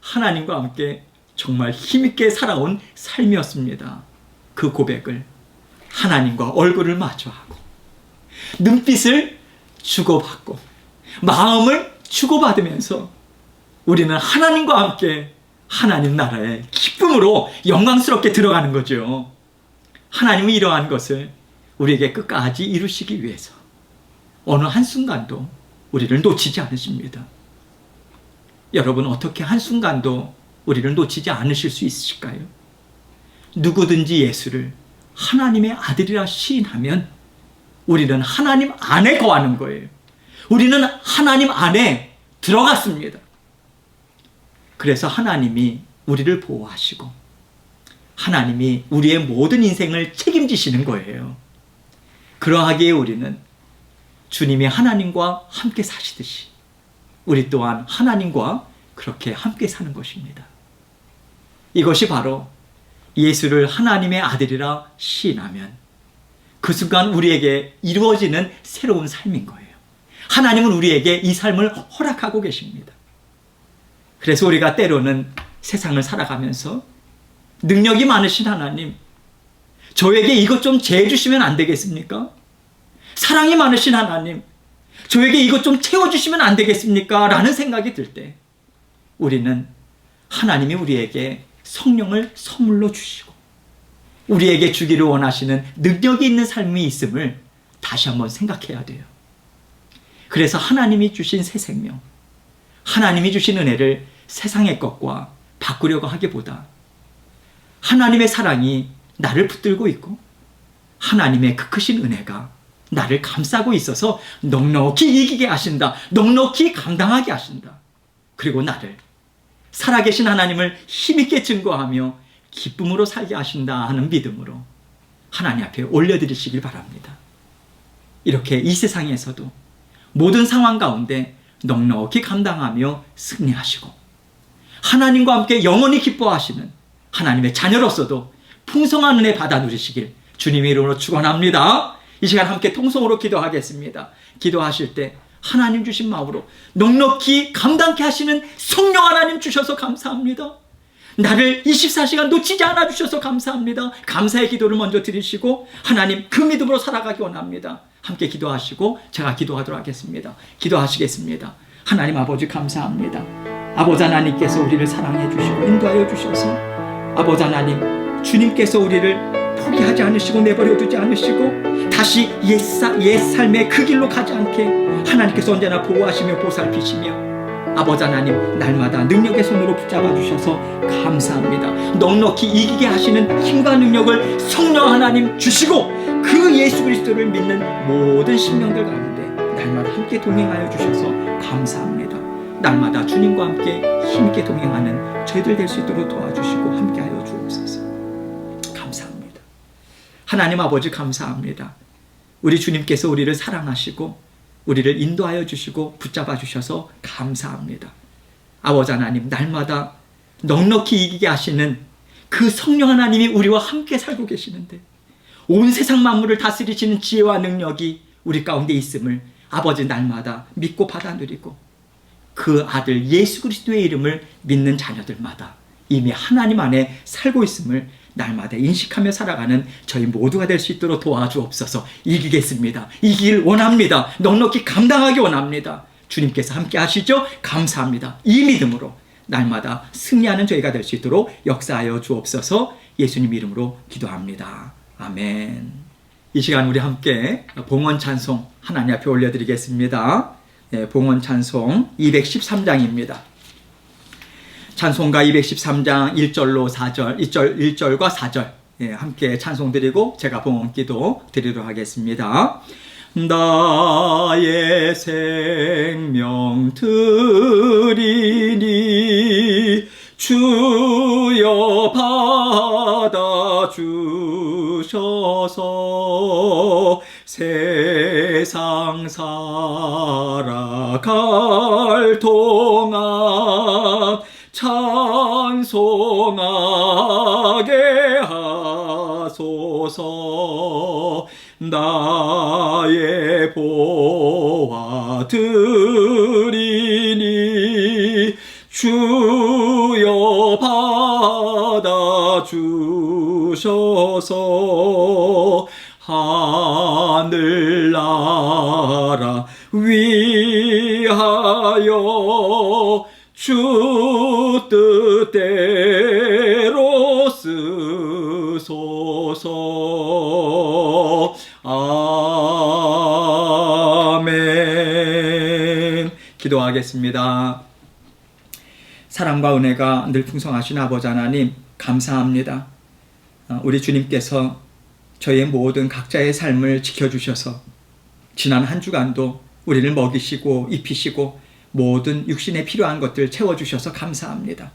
하나님과 함께 정말 힘있게 살아온 삶이었습니다. 그 고백을 하나님과 얼굴을 마주하고 눈빛을 주고받고 마음을 주고받으면서 우리는 하나님과 함께 하나님 나라에 기쁨으로 영광스럽게 들어가는 거죠. 하나님은 이러한 것을 우리에게 끝까지 이루시기 위해서 어느 한순간도 우리를 놓치지 않으십니다. 여러분, 어떻게 한순간도 우리를 놓치지 않으실 수 있으실까요? 누구든지 예수를 하나님의 아들이라 시인하면 우리는 하나님 안에 거하는 거예요. 우리는 하나님 안에 들어갔습니다. 그래서 하나님이 우리를 보호하시고 하나님이 우리의 모든 인생을 책임지시는 거예요. 그러하기에 우리는 주님이 하나님과 함께 사시듯이 우리 또한 하나님과 그렇게 함께 사는 것입니다. 이것이 바로 예수를 하나님의 아들이라 시인하면 그 순간 우리에게 이루어지는 새로운 삶인 거예요. 하나님은 우리에게 이 삶을 허락하고 계십니다. 그래서 우리가 때로는 세상을 살아가면서 능력이 많으신 하나님, 저에게 이것 좀 재주시면 안 되겠습니까? 사랑이 많으신 하나님, 저에게 이것 좀 채워주시면 안 되겠습니까? 라는 생각이 들 때 우리는 하나님이 우리에게 성령을 선물로 주시고 우리에게 주기를 원하시는 능력이 있는 삶이 있음을 다시 한번 생각해야 돼요. 그래서 하나님이 주신 새 생명, 하나님이 주신 은혜를 세상의 것과 바꾸려고 하기보다 하나님의 사랑이 나를 붙들고 있고 하나님의 그 크신 은혜가 나를 감싸고 있어서 넉넉히 이기게 하신다. 넉넉히 감당하게 하신다. 그리고 나를 살아계신 하나님을 힘있게 증거하며 기쁨으로 살게 하신다 하는 믿음으로 하나님 앞에 올려드리시길 바랍니다. 이렇게 이 세상에서도 모든 상황 가운데 넉넉히 감당하며 승리하시고 하나님과 함께 영원히 기뻐하시는 하나님의 자녀로서도 풍성한 은혜 받아 누리시길 주님의 이름으로 축원합니다. 이 시간 함께 통성으로 기도하겠습니다. 기도하실 때 하나님 주신 마음으로 넉넉히 감당케 하시는 성령 하나님 주셔서 감사합니다. 나를 24시간 놓치지 않아 주셔서 감사합니다. 감사의 기도를 먼저 드리시고 하나님 그 믿음으로 살아가기 원합니다. 함께 기도하시고 제가 기도하도록 하겠습니다. 기도하시겠습니다. 하나님 아버지 감사합니다. 아버지 하나님께서 우리를 사랑해 주시고 인도하여 주셔서 아버지 하나님 주님께서 우리를 포기하지 않으시고 내버려 두지 않으시고 다시 옛 삶의 그 길로 가지 않게 하나님께서 언제나 보호하시며 보살피시며 아버지 하나님 날마다 능력의 손으로 붙잡아 주셔서 감사합니다. 넉넉히 이기게 하시는 힘과 능력을 성령 하나님 주시고 그 예수 그리스도를 믿는 모든 심령들 가운데 날마다 함께 동행하여 주셔서 감사합니다. 날마다 주님과 함께 힘있게 동행하는 저희들 될 수 있도록 도와주시고 함께하여 주옵소서. 감사합니다. 하나님 아버지 감사합니다. 우리 주님께서 우리를 사랑하시고 우리를 인도하여 주시고 붙잡아 주셔서 감사합니다. 아버지 하나님 날마다 넉넉히 이기게 하시는 그 성령 하나님이 우리와 함께 살고 계시는데 온 세상 만물을 다스리시는 지혜와 능력이 우리 가운데 있음을 아버지 날마다 믿고 받아 누리고 그 아들 예수 그리스도의 이름을 믿는 자녀들마다 이미 하나님 안에 살고 있음을 날마다 인식하며 살아가는 저희 모두가 될 수 있도록 도와주옵소서. 이기겠습니다. 이기길 원합니다. 넉넉히 감당하기 원합니다. 주님께서 함께 하시죠? 감사합니다. 이 믿음으로 날마다 승리하는 저희가 될 수 있도록 역사하여 주옵소서. 예수님 이름으로 기도합니다. 아멘. 이 시간 우리 함께 봉헌 찬송 하나님 앞에 올려드리겠습니다. 봉헌 찬송 213장입니다. 찬송가 213장 1절로 4절, 1절과 4절 함께 찬송 드리고 제가 봉헌 기도 드리도록 하겠습니다. 나의 생명 드리니 주여 받아주셔서 세상 살아갈 동안 찬송하게 하소서. 나의 보화 드리니 주여 받아 주셔서 하늘나라 위하여 주 뜻대로 쓰소서. 아멘. 기도하겠습니다. 사랑과 은혜가 늘 풍성하신 아버지 하나님, 감사합니다. 우리 주님께서 저희의 모든 각자의 삶을 지켜주셔서 지난 한 주간도 우리를 먹이시고 입히시고 모든 육신에 필요한 것들 채워주셔서 감사합니다.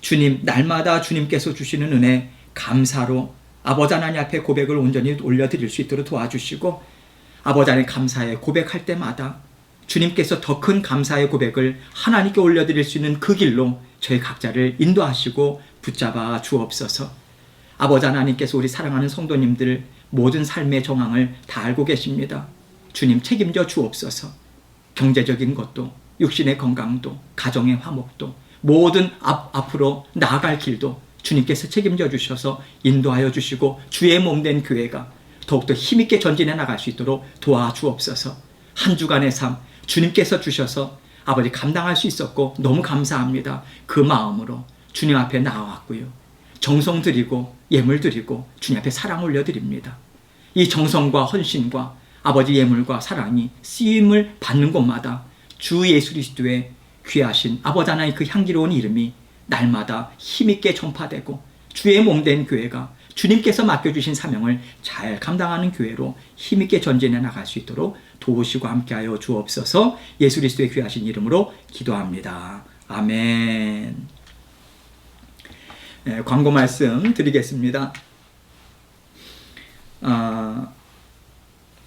주님, 날마다 주님께서 주시는 은혜 감사로 아버지 하나님 앞에 고백을 온전히 올려드릴 수 있도록 도와주시고, 아버지 하나님 감사의 고백할 때마다 주님께서 더 큰 감사의 고백을 하나님께 올려드릴 수 있는 그 길로 저희 각자를 인도하시고 붙잡아 주옵소서. 아버지 하나님께서 우리 사랑하는 성도님들 모든 삶의 정황을 다 알고 계십니다. 주님 책임져 주옵소서. 경제적인 것도, 육신의 건강도, 가정의 화목도, 모든 앞으로 나아갈 길도 주님께서 책임져 주셔서 인도하여 주시고 주의 몸된 교회가 더욱더 힘있게 전진해 나갈 수 있도록 도와주옵소서. 한 주간의 삶 주님께서 주셔서 아버지 감당할 수 있었고 너무 감사합니다. 그 마음으로 주님 앞에 나와왔고요. 정성 드리고 예물 드리고 주님 앞에 사랑 올려드립니다. 이 정성과 헌신과 아버지 예물과 사랑이 쓰임을 받는 곳마다 주 예수 그리스도의 귀하신 아버지 하나님 그 향기로운 이름이 날마다 힘있게 전파되고 주의 몸된 교회가 주님께서 맡겨주신 사명을 잘 감당하는 교회로 힘있게 전진해 나갈 수 있도록 도우시고 함께하여 주옵소서. 예수 그리스도의 귀하신 이름으로 기도합니다. 아멘. 광고 말씀 드리겠습니다.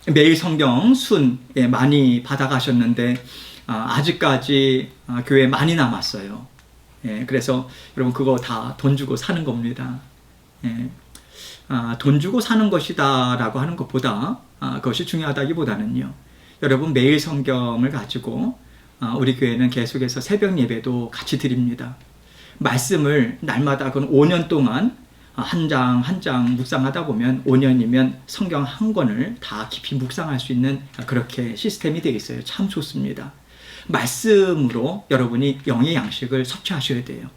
매일 성경 순 많이 받아가셨는데 아직까지 교회에 많이 남았어요. 그래서 여러분 그거 다 돈 주고 사는 겁니다. 돈 주고 사는 것이다 라고 하는 것보다 그것이 중요하다기보다는요, 여러분 매일 성경을 가지고 우리 교회는 계속해서 새벽 예배도 같이 드립니다. 말씀을 날마다 그건 5년 동안 한 장 한 장 묵상하다 보면 5년이면 성경 한 권을 다 깊이 묵상할 수 있는 그렇게 시스템이 되어 있어요. 참 좋습니다. 말씀으로 여러분이 영의 양식을 섭취하셔야 돼요.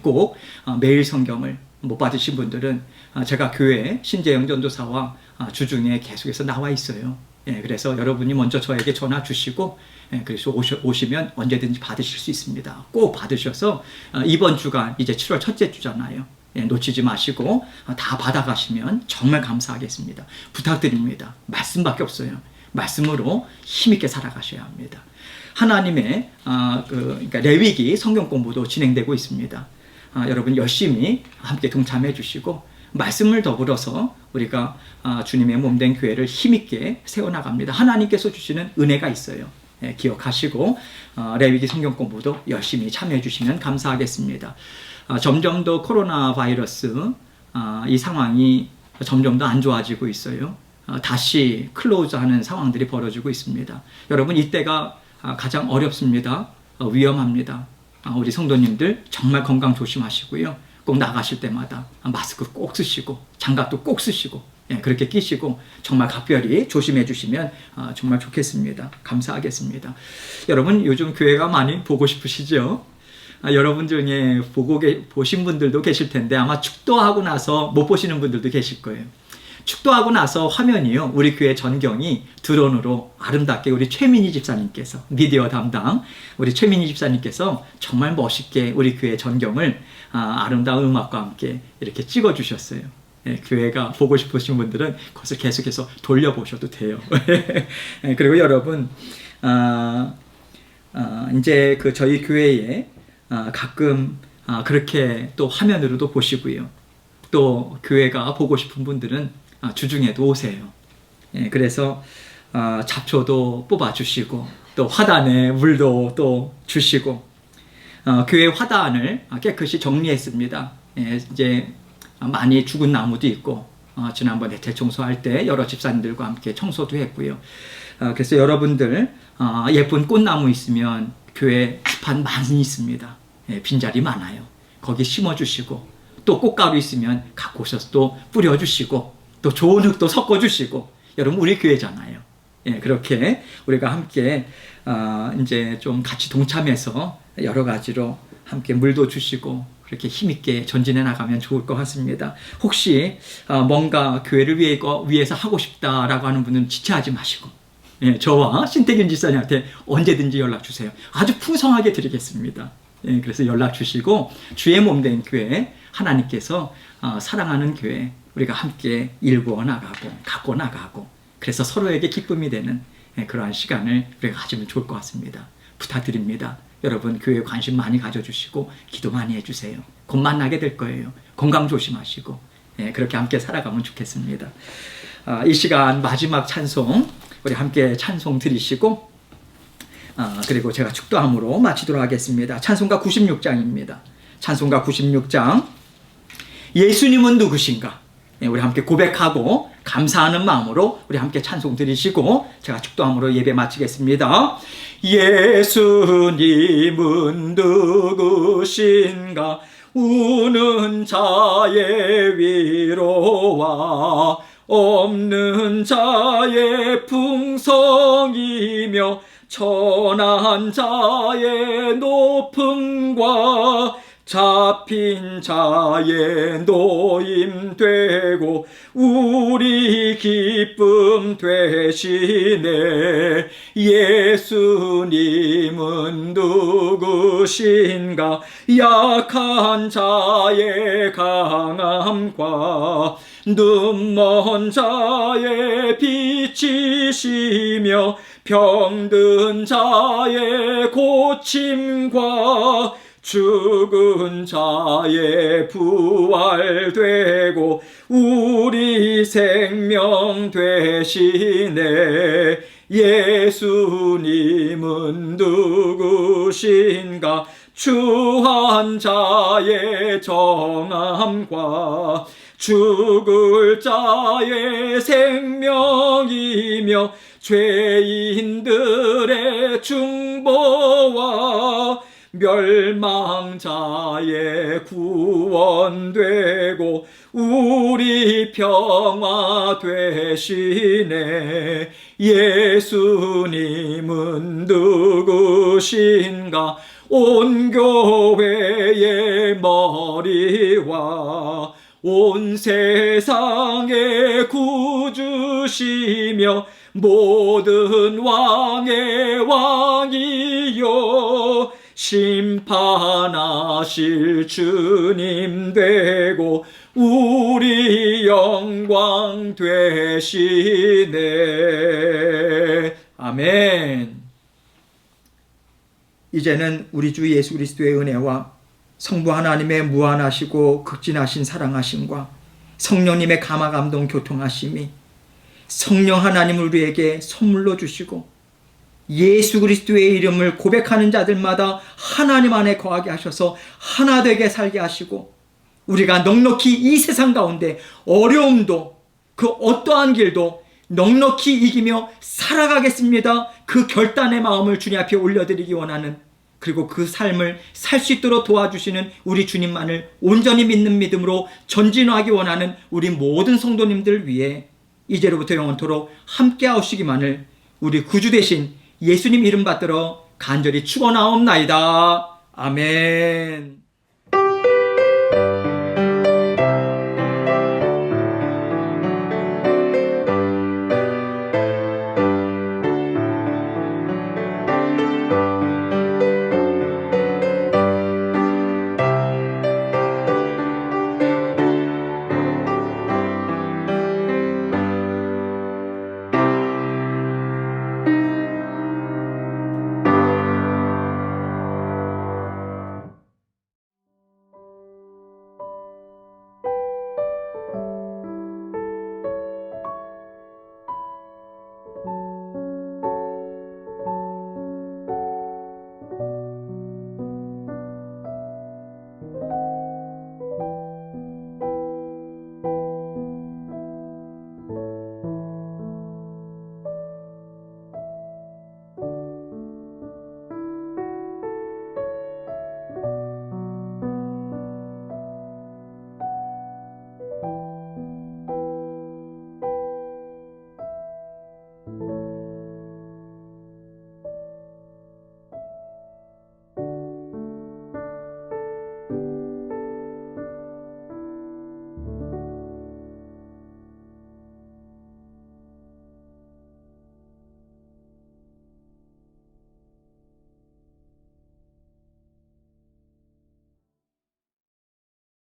꼭 매일 성경을 못 받으신 분들은 제가 교회 신재영 전도사와 주중에 계속해서 나와 있어요. 그래서 여러분이 먼저 저에게 전화 주시고 그래서 오시면 언제든지 받으실 수 있습니다. 꼭 받으셔서 이번 주가 이제 7월 첫째 주잖아요. 놓치지 마시고 다 받아가시면 정말 감사하겠습니다. 부탁드립니다. 말씀밖에 없어요. 말씀으로 힘있게 살아가셔야 합니다. 하나님의 그러니까 레위기 성경 공부도 진행되고 있습니다. 여러분 열심히 함께 동참해 주시고 말씀을 더불어서 우리가 주님의 몸된 교회를 힘있게 세워나갑니다. 하나님께서 주시는 은혜가 있어요. 기억하시고 레위기 성경 공부도 열심히 참여해 주시면 감사하겠습니다. 점점 더 코로나 바이러스 이 상황이 점점 더 안 좋아지고 있어요. 다시 클로즈하는 상황들이 벌어지고 있습니다. 여러분 이때가 가장 어렵습니다. 위험합니다. 우리 성도님들 정말 건강 조심하시고요. 꼭 나가실 때마다 마스크 꼭 쓰시고 장갑도 꼭 쓰시고 그렇게 끼시고 정말 각별히 조심해 주시면 정말 좋겠습니다. 감사하겠습니다. 여러분 요즘 교회가 많이 보고 싶으시죠? 여러분 중에 보신 분들도 계실 텐데 아마 축도하고 나서 못 보시는 분들도 계실 거예요. 축도하고 나서 화면이요, 우리 교회 전경이 드론으로 아름답게 우리 최민희 집사님께서, 미디어 담당 우리 최민희 집사님께서 정말 멋있게 우리 교회 전경을 아름다운 음악과 함께 이렇게 찍어주셨어요. 교회가 보고 싶으신 분들은 그것을 계속해서 돌려보셔도 돼요. 그리고 여러분 이제 그 저희 교회에 가끔 그렇게 또 화면으로도 보시고요. 또 교회가 보고 싶은 분들은 주중에도 오세요. 그래서 잡초도 뽑아주시고 또 화단에 물도 또 주시고 교회 화단을 깨끗이 정리했습니다. 이제 많이 죽은 나무도 있고 지난번에 대청소할 때 여러 집사님들과 함께 청소도 했고요. 그래서 여러분들 예쁜 꽃나무 있으면 교회 주판 많이 있습니다. 예, 빈자리 많아요. 거기 심어주시고, 또 꽃가루 있으면 갖고 오셔서 또 뿌려주시고, 또 좋은 흙도 섞어주시고, 여러분 우리 교회잖아요. 예, 그렇게 우리가 함께 이제 좀 같이 동참해서 여러 가지로 함께 물도 주시고 그렇게 힘있게 전진해 나가면 좋을 것 같습니다. 혹시 뭔가 교회를 위해서 하고 싶다라고 하는 분은 지체하지 마시고, 예, 저와 신태균 지사님한테 언제든지 연락 주세요. 아주 풍성하게 드리겠습니다. 예, 그래서 연락 주시고 주의 몸된 교회, 하나님께서 사랑하는 교회 우리가 함께 일구어 나가고 갖고 나가고, 그래서 서로에게 기쁨이 되는 그러한 시간을 우리가 가지면 좋을 것 같습니다. 부탁드립니다. 여러분 교회에 관심 많이 가져주시고 기도 많이 해주세요. 곧 만나게 될 거예요. 건강 조심하시고 그렇게 함께 살아가면 좋겠습니다. 이 시간 마지막 찬송 우리 함께 찬송 드리시고 그리고 제가 축도함으로 마치도록 하겠습니다. 찬송가 96장입니다. 찬송가 96장, 예수님은 누구신가? 우리 함께 고백하고 감사하는 마음으로 우리 함께 찬송 드리시고 제가 축도함으로 예배 마치겠습니다. 예수님은 누구신가? 우는 자의 위로와 없는 자의 풍성이며 천한 자의 높음과 잡힌 자의 노임되고 우리 기쁨 되시네. 예수님은 누구신가? 약한 자의 강함과 눈먼 자의 빛이시며 병든 자의 고침과 죽은 자의 부활되고 우리 생명 되시네. 예수님은 누구신가? 추한 자의 정함과 죽을 자의 생명이며 죄인들의 중보와 멸망자의 구원되고 우리 평화 되시네. 예수님은 누구신가? 온 교회의 머리와 온 세상의 구주시며 모든 왕의 왕이요 심판하실 주님 되고 우리 영광 되시네. 아멘. 이제는 우리 주 예수 그리스도의 은혜와 성부 하나님의 무한하시고 극진하신 사랑하심과 성령님의 감화감동 교통하심이 성령 하나님을 우리에게 선물로 주시고 예수 그리스도의 이름을 고백하는 자들마다 하나님 안에 거하게 하셔서 하나 되게 살게 하시고 우리가 넉넉히 이 세상 가운데 어려움도 그 어떠한 길도 넉넉히 이기며 살아가겠습니다. 그 결단의 마음을 주님 앞에 올려드리기 원하는, 그리고 그 삶을 살 수 있도록 도와주시는 우리 주님만을 온전히 믿는 믿음으로 전진하기 원하는 우리 모든 성도님들 위해 이제로부터 영원토록 함께 하시기만을 우리 구주 되신 예수님 이름 받들어 간절히 축원하옵나이다. 아멘.